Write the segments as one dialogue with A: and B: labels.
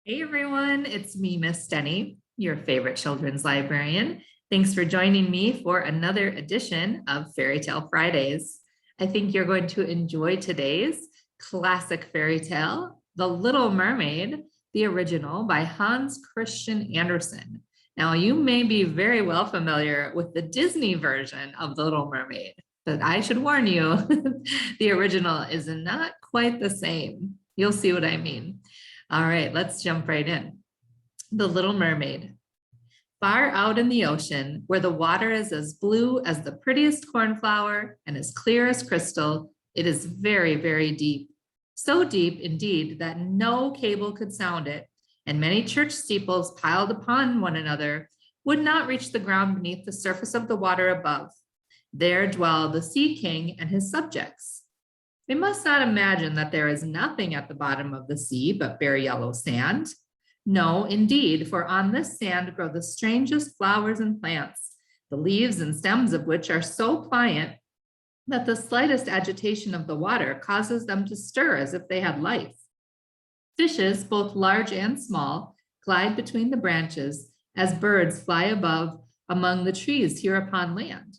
A: Hey everyone, it's me, Miss Denny, your favorite children's librarian. Thanks for joining me for another edition of Fairy Tale Fridays. I think you're going to enjoy today's classic fairy tale, The Little Mermaid, the original by Hans Christian Andersen. Now, you may be very well familiar with the Disney version of The Little Mermaid, but I should warn you, the original is not quite the same. You'll see what I mean. All right, let's jump right in. The Little Mermaid. Far out in the ocean, where the water is as blue as the prettiest cornflower and as clear as crystal, it is very, very deep. So deep, indeed, that no cable could sound it, and many church steeples piled upon one another would not reach the ground beneath the surface of the water above. There dwell the Sea King and his subjects. We must not imagine that there is nothing at the bottom of the sea but bare yellow sand. No, indeed, for on this sand grow the strangest flowers and plants, the leaves and stems of which are so pliant that the slightest agitation of the water causes them to stir as if they had life. Fishes, both large and small, glide between the branches as birds fly above among the trees here upon land.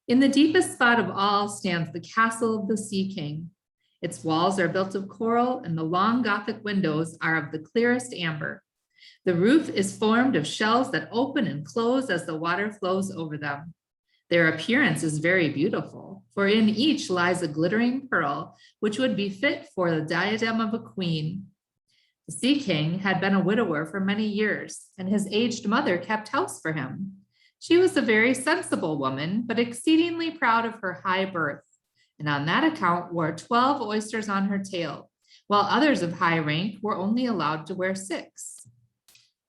A: In the deepest spot of all stands the castle of the Sea King. Its walls are built of coral, and the long Gothic windows are of the clearest amber. The roof is formed of shells that open and close as the water flows over them. Their appearance is very beautiful, for in each lies a glittering pearl, which would be fit for the diadem of a queen. The Sea King had been a widower for many years, and his aged mother kept house for him. She was a very sensible woman, but exceedingly proud of her high birth, and on that account wore 12 oysters on her tail, while others of high rank were only allowed to wear 6.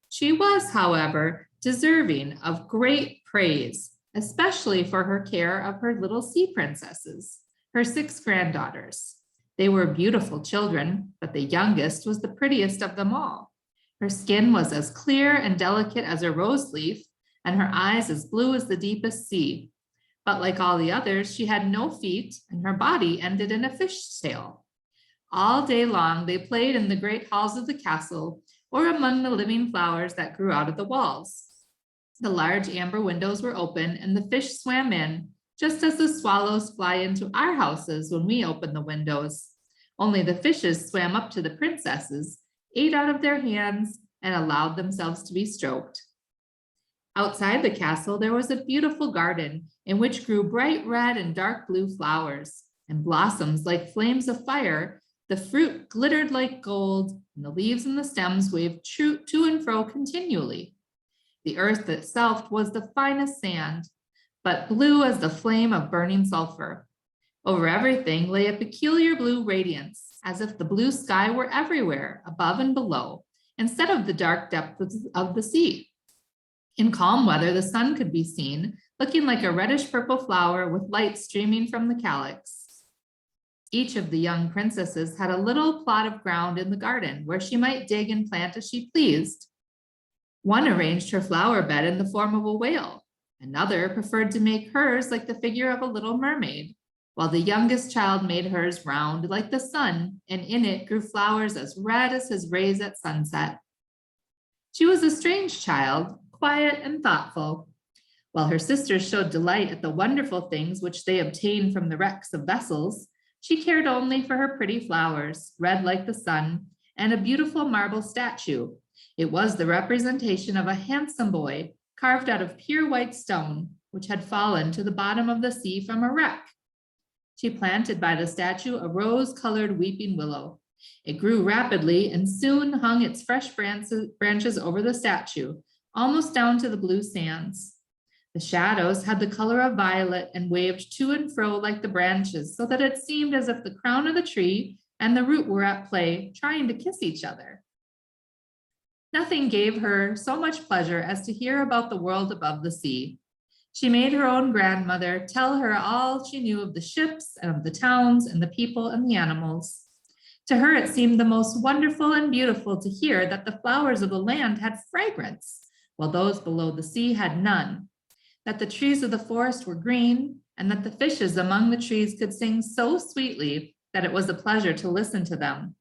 A: She was, however, deserving of great praise, especially for her care of her little sea princesses, her 6 granddaughters. They were beautiful children, but the youngest was the prettiest of them all. Her skin was as clear and delicate as a rose leaf, and her eyes as blue as the deepest sea. But like all the others, she had no feet, and her body ended in a fish's tail. All day long, they played in the great halls of the castle or among the living flowers that grew out of the walls. The large amber windows were open, and the fish swam in, just as the swallows fly into our houses when we open the windows. Only the fishes swam up to the princesses, ate out of their hands, and allowed themselves to be stroked. Outside the castle, there was a beautiful garden in which grew bright red and dark blue flowers and blossoms like flames of fire. The fruit glittered like gold, and the leaves and the stems waved to and fro continually. The earth itself was the finest sand, but blue as the flame of burning sulfur. Over everything lay a peculiar blue radiance, as if the blue sky were everywhere, above and below, instead of the dark depths of the sea. In calm weather, the sun could be seen, looking like a reddish purple flower with light streaming from the calyx. Each of the young princesses had a little plot of ground in the garden where she might dig and plant as she pleased. One arranged her flower bed in the form of a whale. Another preferred to make hers like the figure of a little mermaid, while the youngest child made hers round like the sun, and in it grew flowers as red as his rays at sunset. She was a strange child, quiet and thoughtful. While her sisters showed delight at the wonderful things which they obtained from the wrecks of vessels, she cared only for her pretty flowers, red like the sun, and a beautiful marble statue. It was the representation of a handsome boy carved out of pure white stone, which had fallen to the bottom of the sea from a wreck. She planted by the statue a rose-colored weeping willow. It grew rapidly and soon hung its fresh branches over the statue, almost down to the blue sands. The shadows had the color of violet and waved to and fro like the branches, so that it seemed as if the crown of the tree and the root were at play, trying to kiss each other. Nothing gave her so much pleasure as to hear about the world above the sea. She made her own grandmother tell her all she knew of the ships and of the towns and the people and the animals. To her, it seemed the most wonderful and beautiful to hear that the flowers of the land had fragrance, while those below the sea had none, that the trees of the forest were green, and that the fishes among the trees could sing so sweetly that it was a pleasure to listen to them.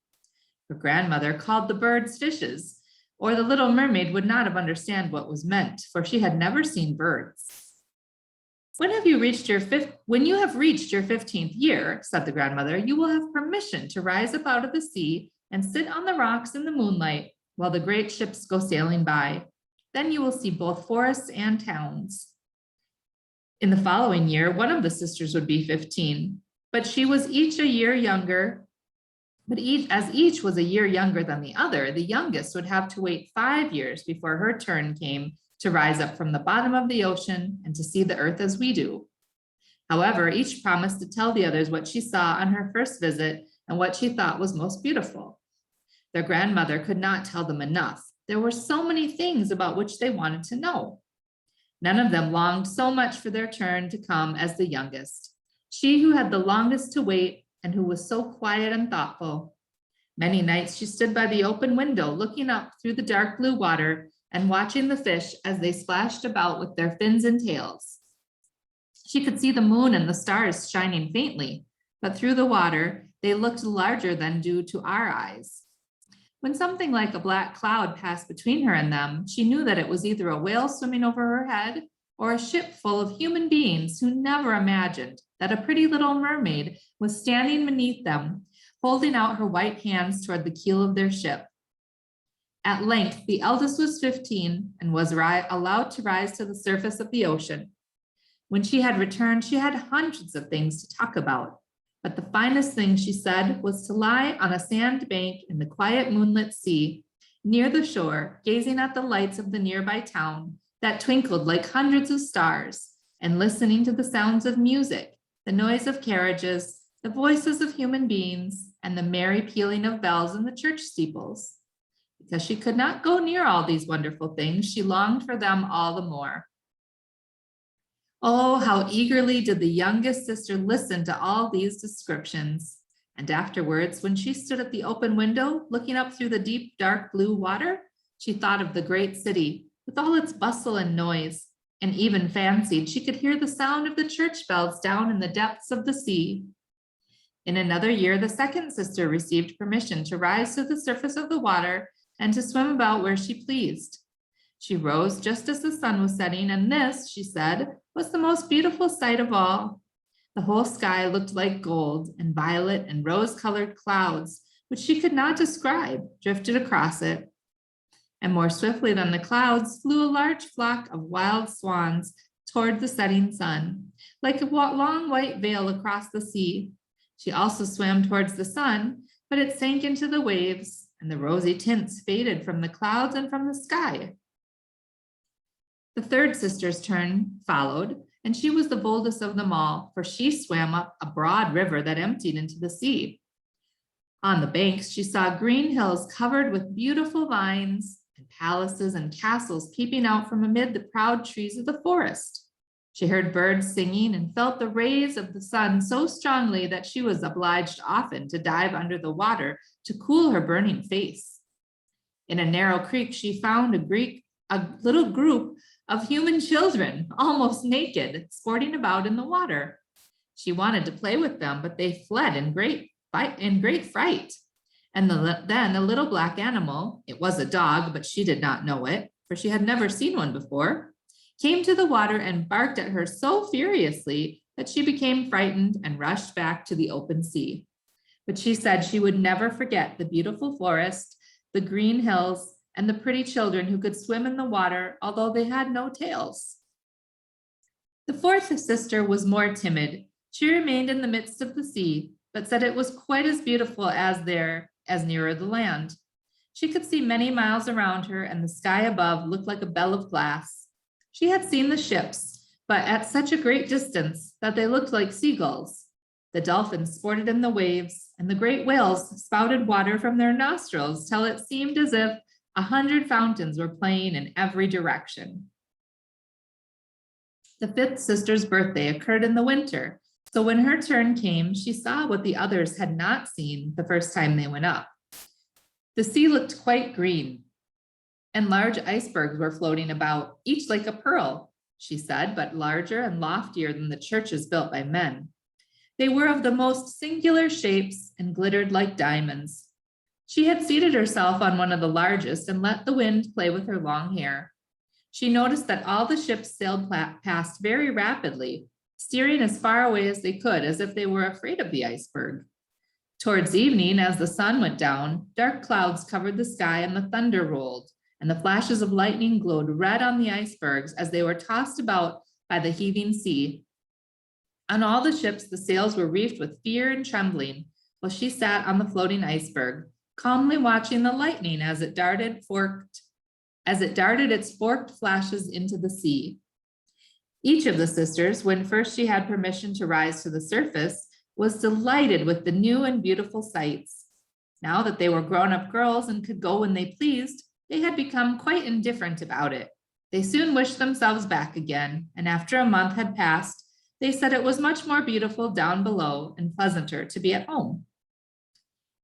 A: Her grandmother called the birds fishes, or the little mermaid would not have understood what was meant, for she had never seen birds. When you have reached your 15th year, said the grandmother, you will have permission to rise up out of the sea and sit on the rocks in the moonlight while the great ships go sailing by. Then you will see both forests and towns. In the following year, one of the sisters would be 15, but she was each a year younger. As each was a year younger than the other, the youngest would have to wait 5 years before her turn came to rise up from the bottom of the ocean and to see the earth as we do. However, each promised to tell the others what she saw on her first visit and what she thought was most beautiful. Their grandmother could not tell them enough. There were so many things about which they wanted to know. None of them longed so much for their turn to come as the youngest, she who had the longest to wait and who was so quiet and thoughtful. Many nights she stood by the open window, looking up through the dark blue water and watching the fish as they splashed about with their fins and tails. She could see the moon and the stars shining faintly, but through the water, they looked larger than do to our eyes. When something like a black cloud passed between her and them, she knew that it was either a whale swimming over her head or a ship full of human beings who never imagined that a pretty little mermaid was standing beneath them, holding out her white hands toward the keel of their ship. At length, the eldest was 15 and was allowed to rise to the surface of the ocean. When she had returned, she had hundreds of things to talk about. But the finest thing, she said, was to lie on a sand bank in the quiet moonlit sea near the shore, gazing at the lights of the nearby town that twinkled like hundreds of stars, and listening to the sounds of music, the noise of carriages, the voices of human beings, and the merry pealing of bells in the church steeples. Because she could not go near all these wonderful things, she longed for them all the more. Oh, how eagerly did the youngest sister listen to all these descriptions. And afterwards, when she stood at the open window, looking up through the deep, dark blue water, she thought of the great city with all its bustle and noise, and even fancied she could hear the sound of the church bells down in the depths of the sea. In another year, the second sister received permission to rise to the surface of the water and to swim about where she pleased. She rose just as the sun was setting, and this, she said, was the most beautiful sight of all. The whole sky looked like gold, and violet and rose-colored clouds, which she could not describe, drifted across it. And more swiftly than the clouds flew a large flock of wild swans toward the setting sun, like a long white veil across the sea. She also swam towards the sun, but it sank into the waves, and the rosy tints faded from the clouds and from the sky. The third sister's turn followed, and she was the boldest of them all, for she swam up a broad river that emptied into the sea. On the banks, she saw green hills covered with beautiful vines, and palaces and castles peeping out from amid the proud trees of the forest. She heard birds singing and felt the rays of the sun so strongly that she was obliged often to dive under the water to cool her burning face. In a narrow creek, she found a little group of human children, almost naked, sporting about in the water. She wanted to play with them, but they fled in great fright. And then the little black animal, it was a dog, but she did not know it, for she had never seen one before, came to the water and barked at her so furiously that she became frightened and rushed back to the open sea. But she said she would never forget the beautiful forest, the green hills, and the pretty children who could swim in the water, although they had no tails. The fourth sister was more timid. She remained in the midst of the sea, but said it was quite as beautiful as nearer the land. She could see many miles around her, and the sky above looked like a bell of glass. She had seen the ships, but at such a great distance that they looked like seagulls. The dolphins sported in the waves, and the great whales spouted water from their nostrils till it seemed as if 100 fountains were playing in every direction. The fifth sister's birthday occurred in the winter, so when her turn came, she saw what the others had not seen the first time they went up. The sea looked quite green, and large icebergs were floating about, each like a pearl, she said, but larger and loftier than the churches built by men. They were of the most singular shapes and glittered like diamonds. She had seated herself on one of the largest and let the wind play with her long hair. She noticed that all the ships sailed past very rapidly, steering as far away as they could, as if they were afraid of the iceberg. Towards evening, as the sun went down, dark clouds covered the sky and the thunder rolled, and the flashes of lightning glowed red on the icebergs as they were tossed about by the heaving sea. On all the ships, the sails were reefed with fear and trembling, while she sat on the floating iceberg, calmly watching the lightning as it darted its forked flashes into the sea. Each of the sisters, when first she had permission to rise to the surface, was delighted with the new and beautiful sights. Now that they were grown-up girls and could go when they pleased, they had become quite indifferent about it. They soon wished themselves back again, and after a month had passed, they said it was much more beautiful down below and pleasanter to be at home.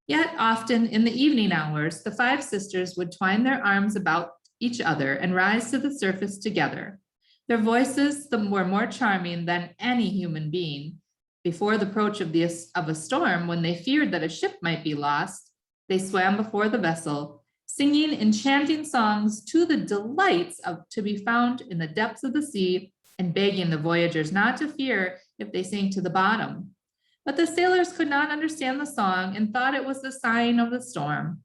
A: Yet often in the evening hours, the 5 sisters would twine their arms about each other and rise to the surface together. Their voices were more charming than any human being. Before the approach of a storm, when they feared that a ship might be lost, they swam before the vessel, singing enchanting songs to the delights to be found in the depths of the sea, and begging the voyagers not to fear if they sank to the bottom. But the sailors could not understand the song and thought it was the sign of the storm.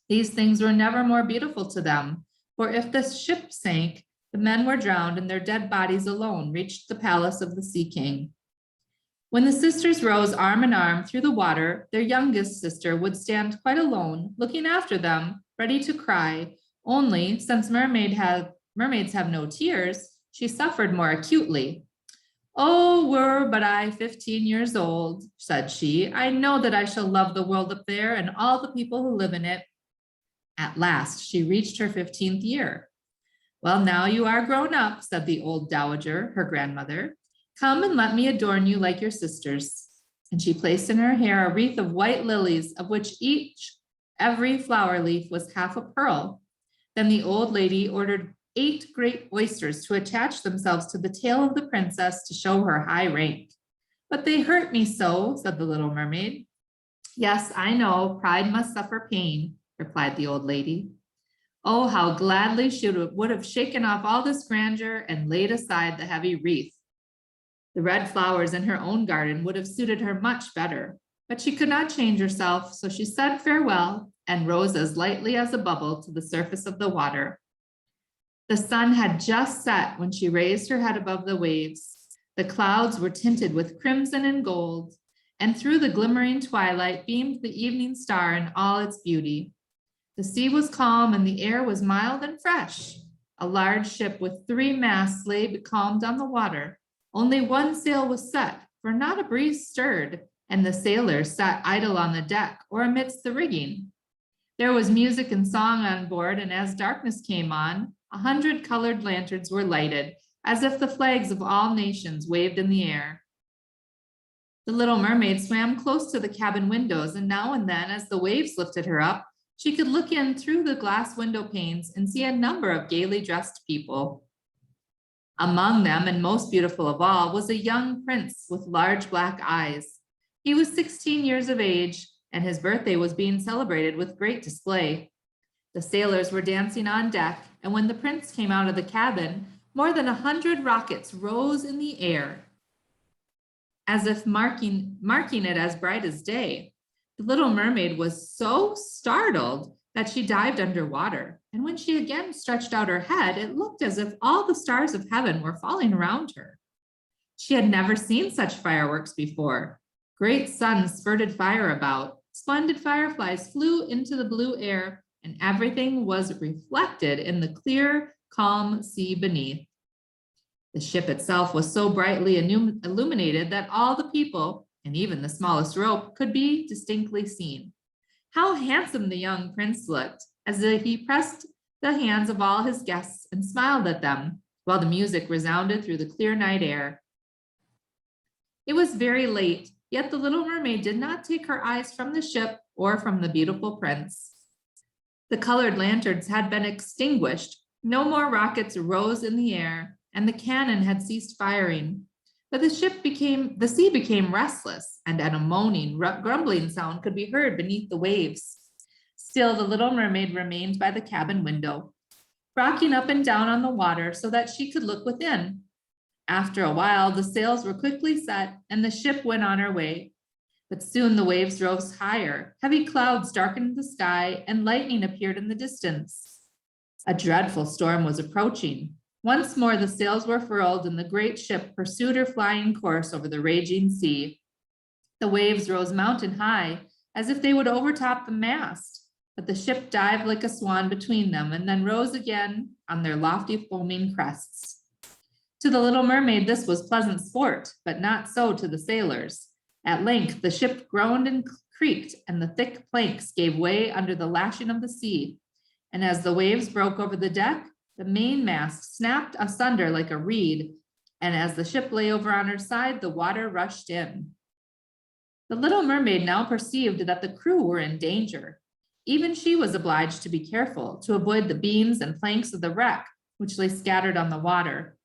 A: These things were never more beautiful to them, for if the ship sank, the men were drowned and their dead bodies alone reached the palace of the Sea King. When the sisters rose arm in arm through the water, their youngest sister would stand quite alone, looking after them, ready to cry, only since mermaids have no tears, she suffered more acutely. "Oh, were but I 15 years old," said she, "I know that I shall love the world up there and all the people who live in it." At last, she reached her 15th year. "Well, now you are grown up," said the old dowager, her grandmother. "Come and let me adorn you like your sisters." And she placed in her hair a wreath of white lilies, of which every flower leaf was half a pearl. Then the old lady ordered 8 great oysters to attach themselves to the tail of the princess to show her high rank. "But they hurt me so," said the little mermaid. "Yes, I know, pride must suffer pain," replied the old lady. Oh, how gladly she would have shaken off all this grandeur and laid aside the heavy wreath. The red flowers in her own garden would have suited her much better, but she could not change herself, so she said farewell and rose as lightly as a bubble to the surface of the water. The sun had just set when she raised her head above the waves. The clouds were tinted with crimson and gold, and through the glimmering twilight beamed the evening star in all its beauty. The sea was calm and the air was mild and fresh. A large ship with 3 masts lay becalmed on the water. Only one sail was set, for not a breeze stirred, and the sailors sat idle on the deck or amidst the rigging. There was music and song on board, and as darkness came on, 100 colored lanterns were lighted, as if the flags of all nations waved in the air. The little mermaid swam close to the cabin windows, and now and then, as the waves lifted her up, she could look in through the glass window panes and see a number of gaily dressed people. Among them, and most beautiful of all, was a young prince with large black eyes. He was 16 years of age, and his birthday was being celebrated with great display. The sailors were dancing on deck, and when the prince came out of the cabin, more than 100 rockets rose in the air, as if marking it as bright as day. The little mermaid was so startled that she dived underwater, and when she again stretched out her head, it looked as if all the stars of heaven were falling around her. She had never seen such fireworks before. Great suns spurted fire about, splendid fireflies flew into the blue air, and everything was reflected in the clear, calm sea beneath. The ship itself was so brightly illuminated that all the people, and even the smallest rope, could be distinctly seen. How handsome the young prince looked, as he pressed the hands of all his guests and smiled at them, while the music resounded through the clear night air. It was very late, yet the little mermaid did not take her eyes from the ship or from the beautiful prince. The colored lanterns had been extinguished, no more rockets rose in the air, and the cannon had ceased firing. But the sea became restless, and a moaning, grumbling sound could be heard beneath the waves. Still, the little mermaid remained by the cabin window, rocking up and down on the water so that she could look within. After a while, the sails were quickly set and the ship went on her way. But soon the waves rose higher, heavy clouds darkened the sky, and lightning appeared in the distance. A dreadful storm was approaching. Once more the sails were furled and the great ship pursued her flying course over the raging sea. The waves rose mountain high, as if they would overtop the mast, but the ship dived like a swan between them and then rose again on their lofty foaming crests. To the little mermaid this was pleasant sport, but not so to the sailors. At length the ship groaned and creaked, and the thick planks gave way under the lashing of the sea. And as the waves broke over the deck, the mainmast snapped asunder like a reed, and as the ship lay over on her side, the water rushed in. The little mermaid now perceived that the crew were in danger. Even she was obliged to be careful to avoid the beams and planks of the wreck, which lay scattered on the water.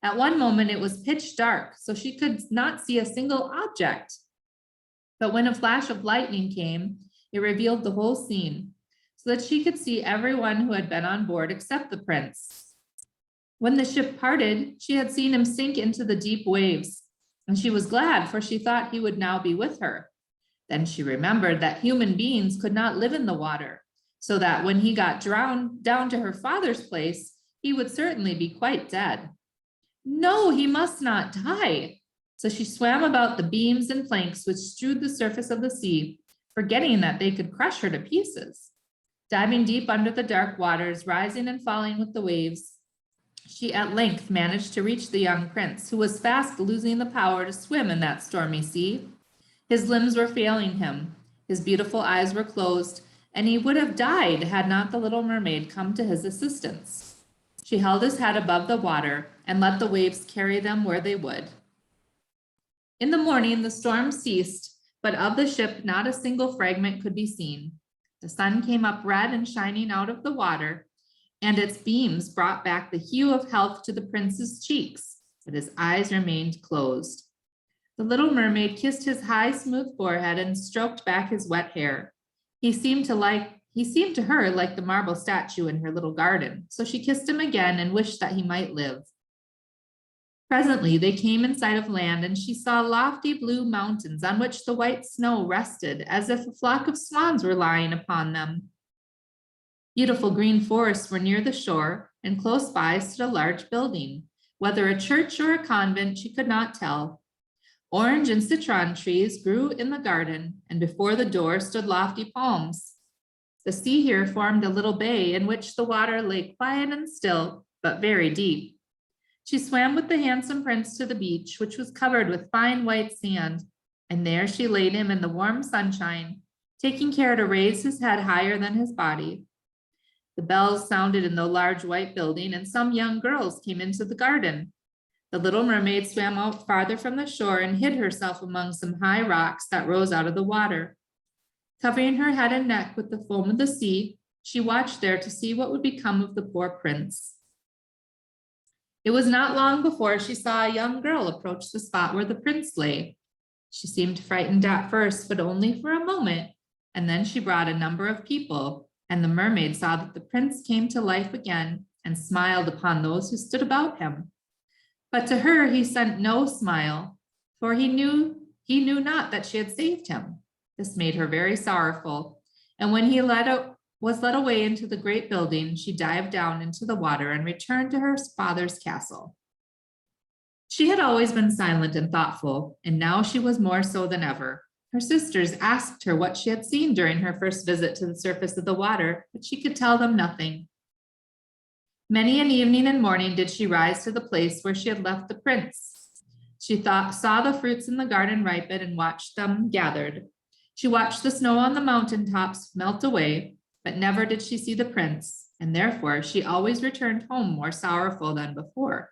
A: At one moment it was pitch dark, so she could not see a single object. But when a flash of lightning came, it revealed the whole scene, so that she could see everyone who had been on board except the prince. When the ship parted, she had seen him sink into the deep waves, and she was glad, for she thought he would now be with her. Then she remembered that human beings could not live in the water, so that when he got drowned down to her father's place, he would certainly be quite dead. No, he must not die. So she swam about the beams and planks which strewed the surface of the sea, forgetting that they could crush her to pieces. Diving deep under the dark waters, rising and falling with the waves, she at length managed to reach the young prince, who was fast losing the power to swim in that stormy sea. His limbs were failing him, his beautiful eyes were closed, and he would have died had not the little mermaid come to his assistance. She held his head above the water and let the waves carry them where they would. In the morning, the storm ceased, but of the ship not a single fragment could be seen. The sun came up red and shining out of the water, and its beams brought back the hue of health to the prince's cheeks, but his eyes remained closed. The little mermaid kissed his high, smooth forehead and stroked back his wet hair. He seemed to her like the marble statue in her little garden, so she kissed him again and wished that he might live. Presently they came in sight of land, and she saw lofty blue mountains on which the white snow rested as if a flock of swans were lying upon them. Beautiful green forests were near the shore, and close by stood a large building. Whether a church or a convent, she could not tell. Orange and citron trees grew in the garden, and before the door stood lofty palms. The sea here formed a little bay in which the water lay quiet and still, but very deep. She swam with the handsome prince to the beach, which was covered with fine white sand, and there she laid him in the warm sunshine, taking care to raise his head higher than his body. The bells sounded in the large white building, and some young girls came into the garden. The little mermaid swam out farther from the shore and hid herself among some high rocks that rose out of the water. Covering her head and neck with the foam of the sea, she watched there to see what would become of the poor prince. It was not long before she saw a young girl approach the spot where the prince lay. She seemed frightened at first, but only for a moment, and then she brought a number of people, and the mermaid saw that the prince came to life again and smiled upon those who stood about him. But to her he sent no smile, for he knew not that she had saved him. This made her very sorrowful, and when he was led away into the great building, she dived down into the water and returned to her father's castle. She had always been silent and thoughtful, and now she was more so than ever. Her sisters asked her what she had seen during her first visit to the surface of the water, but she could tell them nothing. Many an evening and morning did she rise to the place where she had left the prince. She saw the fruits in the garden ripen and watched them gathered. She watched the snow on the mountain tops melt away, but never did she see the prince, and therefore she always returned home more sorrowful than before.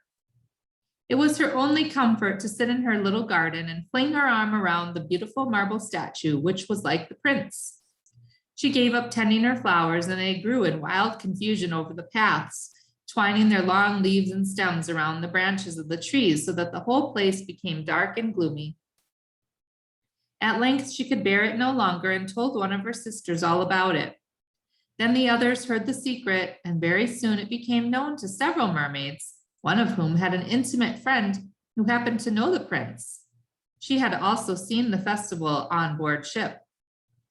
A: It was her only comfort to sit in her little garden and fling her arm around the beautiful marble statue, which was like the prince. She gave up tending her flowers, and they grew in wild confusion over the paths, twining their long leaves and stems around the branches of the trees so that the whole place became dark and gloomy. At length she could bear it no longer and told one of her sisters all about it. Then the others heard the secret, and very soon it became known to several mermaids, one of whom had an intimate friend who happened to know the prince. She had also seen the festival on board ship,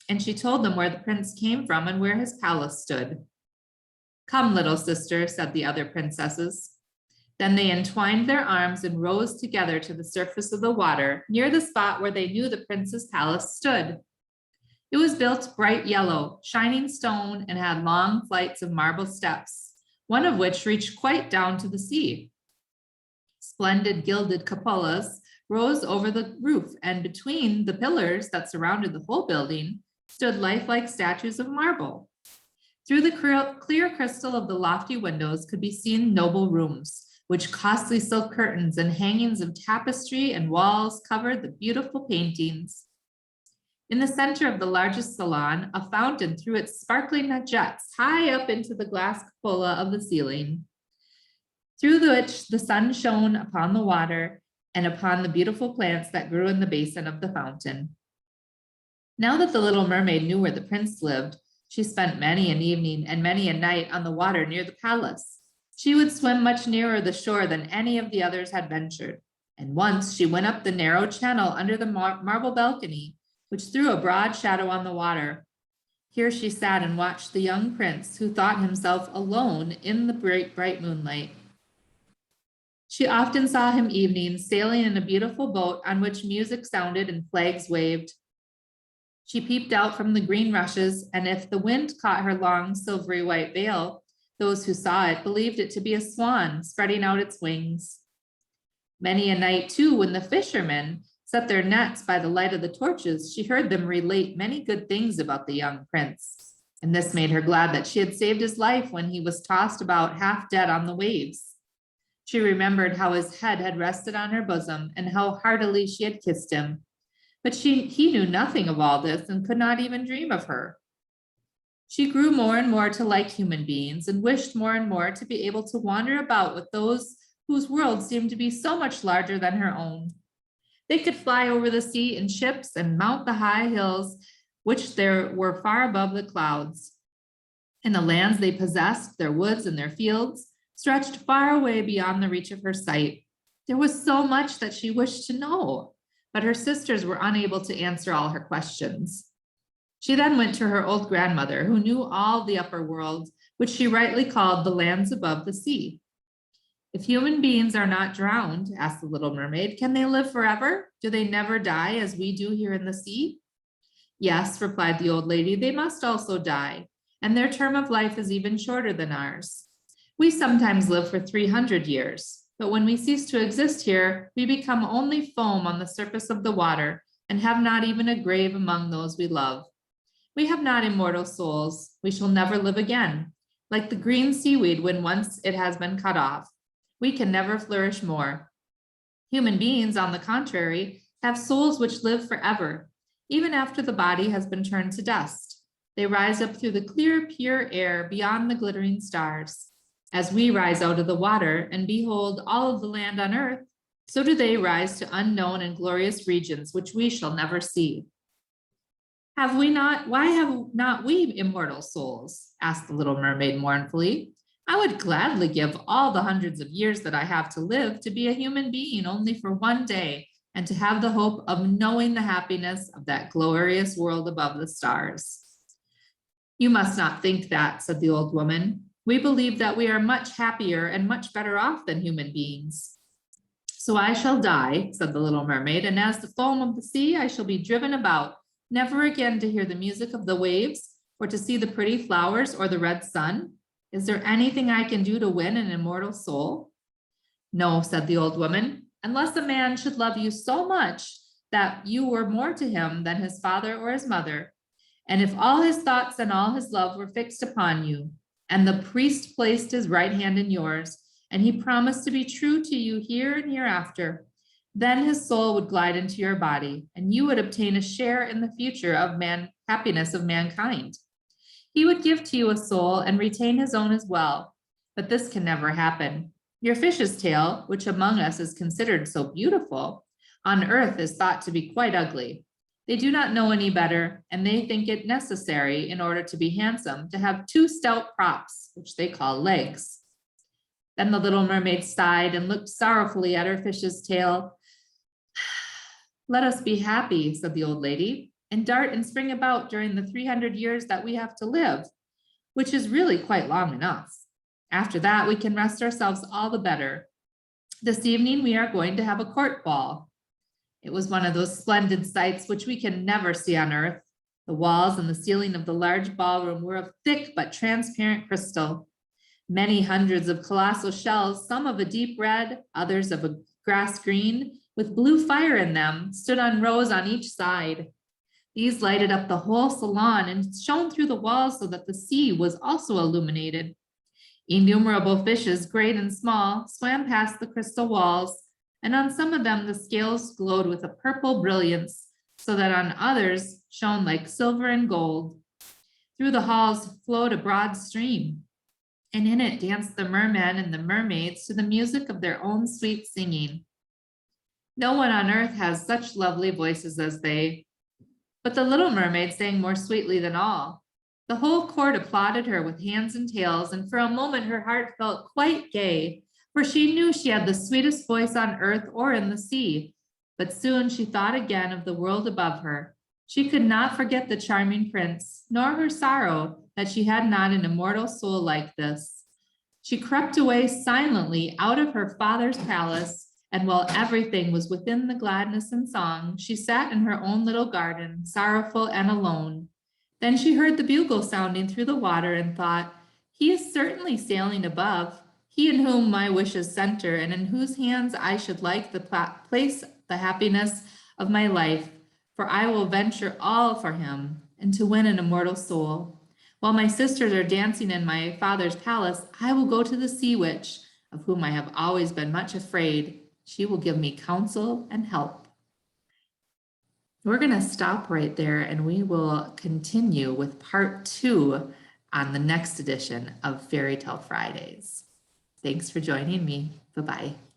A: and she told them where the prince came from and where his palace stood. "Come, little sister," said the other princesses. Then they entwined their arms and rose together to the surface of the water near the spot where they knew the prince's palace stood. It was built bright yellow, shining stone, and had long flights of marble steps, one of which reached quite down to the sea. Splendid gilded cupolas rose over the roof, and between the pillars that surrounded the whole building stood lifelike statues of marble. Through the clear crystal of the lofty windows could be seen noble rooms, which costly silk curtains and hangings of tapestry and walls covered the beautiful paintings. In the center of the largest salon, a fountain threw its sparkling jets high up into the glass cupola of the ceiling, through which the sun shone upon the water and upon the beautiful plants that grew in the basin of the fountain. Now that the little mermaid knew where the prince lived, she spent many an evening and many a night on the water near the palace. She would swim much nearer the shore than any of the others had ventured, and once she went up the narrow channel under the marble balcony, which threw a broad shadow on the water. Here she sat and watched the young prince, who thought himself alone in the bright moonlight. She often saw him evenings sailing in a beautiful boat on which music sounded and flags waved. She peeped out from the green rushes, and if the wind caught her long silvery white veil, those who saw it believed it to be a swan spreading out its wings. Many a night, too, when the fishermen set their nets by the light of the torches, she heard them relate many good things about the young prince, and this made her glad that she had saved his life when he was tossed about half dead on the waves. She remembered how his head had rested on her bosom and how heartily she had kissed him, but he knew nothing of all this and could not even dream of her. She grew more and more to like human beings and wished more and more to be able to wander about with those whose world seemed to be so much larger than her own. They could fly over the sea in ships and mount the high hills, which there were far above the clouds. And the lands they possessed, their woods and their fields, stretched far away beyond the reach of her sight. There was so much that she wished to know, but her sisters were unable to answer all her questions. She then went to her old grandmother, who knew all the upper world, which she rightly called the lands above the sea. "If human beings are not drowned," asked the little mermaid, "can they live forever? Do they never die as we do here in the sea?" "Yes," replied the old lady, "they must also die, and their term of life is even shorter than ours. We sometimes live for 300 years, but when we cease to exist here, we become only foam on the surface of the water and have not even a grave among those we love. We have not immortal souls. We shall never live again, like the green seaweed when once it has been cut off. We can never flourish more. Human beings, on the contrary, have souls which live forever, even after the body has been turned to dust. They rise up through the clear, pure air beyond the glittering stars. As we rise out of the water and behold all of the land on earth, so do they rise to unknown and glorious regions which we shall never see." Why have not we immortal souls?" asked the little mermaid mournfully. "I would gladly give all the hundreds of years that I have to live to be a human being only for one day, and to have the hope of knowing the happiness of that glorious world above the stars." "You must not think that," said the old woman. "We believe that we are much happier and much better off than human beings." "So I shall die," said the little mermaid, "and as the foam of the sea, I shall be driven about, never again to hear the music of the waves, or to see the pretty flowers or the red sun. Is there anything I can do to win an immortal soul?" "No," said the old woman, "unless a man should love you so much that you were more to him than his father or his mother, and if all his thoughts and all his love were fixed upon you, and the priest placed his right hand in yours, and he promised to be true to you here and hereafter, then his soul would glide into your body, and you would obtain a share in the future of happiness of mankind. He would give to you a soul and retain his own as well, but this can never happen. Your fish's tail, which among us is considered so beautiful, on earth is thought to be quite ugly. They do not know any better, and they think it necessary, in order to be handsome, to have two stout props, which they call legs. Then the little mermaid sighed and looked sorrowfully at her fish's tail. Let us be happy, said the old lady, and dart and spring about during the 300 years that we have to live, which is really quite long enough. After that, we can rest ourselves all the better. This evening, we are going to have a court ball. It was one of those splendid sights which we can never see on earth. The walls and the ceiling of the large ballroom were of thick but transparent crystal. Many hundreds of colossal shells, some of a deep red, others of a grass green, with blue fire in them, stood on rows on each side. These lighted up the whole salon and shone through the walls so that the sea was also illuminated. Innumerable fishes, great and small, swam past the crystal walls, and on some of them the scales glowed with a purple brilliance, so that on others shone like silver and gold. Through the halls flowed a broad stream, and in it danced the mermen and the mermaids to the music of their own sweet singing. No one on earth has such lovely voices as they, but the little mermaid sang more sweetly than all. The whole court applauded her with hands and tails, and for a moment her heart felt quite gay, for she knew she had the sweetest voice on earth or in the sea. But soon she thought again of the world above her. She could not forget the charming prince, nor her sorrow that she had not an immortal soul like this. She crept away silently out of her father's palace, and while everything was within the gladness and song, she sat in her own little garden, sorrowful and alone. Then she heard the bugle sounding through the water and thought, he is certainly sailing above, he in whom my wishes center, and in whose hands I should like to place the happiness of my life, for I will venture all for him, and to win an immortal soul. While my sisters are dancing in my father's palace, I will go to the sea witch, of whom I have always been much afraid. She will give me counsel and help. We're going to stop right there, and we will continue with part 2 on the next edition of Fairy Tale Fridays. Thanks for joining me. Bye-bye.